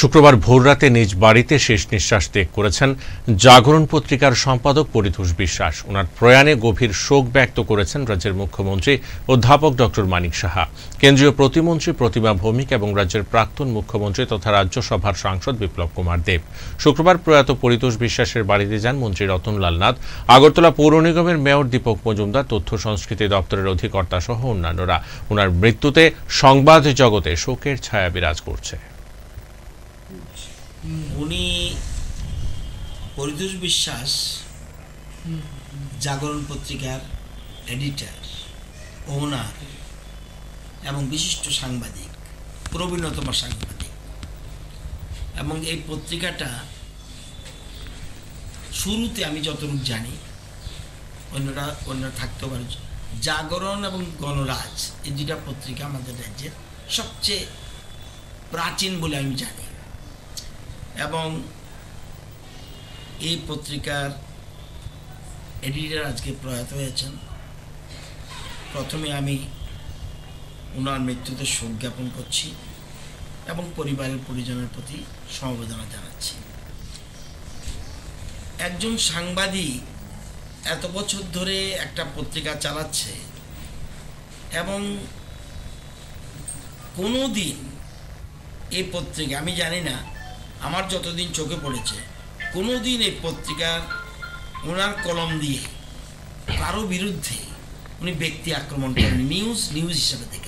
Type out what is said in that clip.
শুক্রবার ভোররাতে নিজ বাড়িতে শেষ নিঃশ্বাস ত্যাগ করেছেন জাগরণ পত্রিকার সম্পাদক পরিতোষ বিশ্বাস। ওনার প্রয়াণে গভীর শোক ব্যক্ত করেছেন রাজ্যের মুখ্যমন্ত্রী অধ্যাপক ডক্টর মানিক সাহা, কেন্দ্রীয় প্রতিমন্ত্রী প্রতিমা ভৌমিক এবং রাজ্যের প্রাক্তন মুখ্যমন্ত্রী তথা রাজ্যসভার সাংসদ বিপ্লব কুমার দেব। শুক্রবার প্রয়াত পরিতোষ বিশ্বাসের বাড়িতে যান মন্ত্রী রতনলাল নাথ, আগরতলা পৌর নিগমের মেয়র দীপক মজুমদার, তথ্য সংস্কৃতি দপ্তরের অধিকর্তা সহ অন্যান্যরা। ওনার মৃত্যুতে সংবাদ জগতে শোকের ছায়া বিরাজ করছে। উনি পরিতোষ বিশ্বাস জাগরণ পত্রিকার এডিটর, ওনার এবং বিশিষ্ট সাংবাদিক, প্রবীণতম সাংবাদিক। এবং এই পত্রিকাটা শুরুতে আমি যতটুকু জানি, অন্যরা থাকতে পারে, জাগরণ এবং গণরাজ এই দুটা পত্রিকা আমাদের রাজ্যের সবচেয়ে প্রাচীন বলে আমি জানি। এবং এই পত্রিকার এডিটর আজকে প্রয়াত হয়েছেন। প্রথমে আমি ওনার মৃত্যুতে শোক জ্ঞাপন করছি এবং পরিবারের পরিজনের প্রতি সমবেদনা জানাচ্ছি। একজন সাংবাদিক এত বছর ধরে একটা পত্রিকা চালাচ্ছে এবং কোনো দিন এই পত্রিকা, আমি জানি না, আমার যতদিন চোখে পড়েছে, কোনো দিন এই পত্রিকার ওনার কলম দিয়ে কারো বিরুদ্ধে উনি ব্যক্তি আক্রমণ করেন, নিউজ হিসাবে দেখে।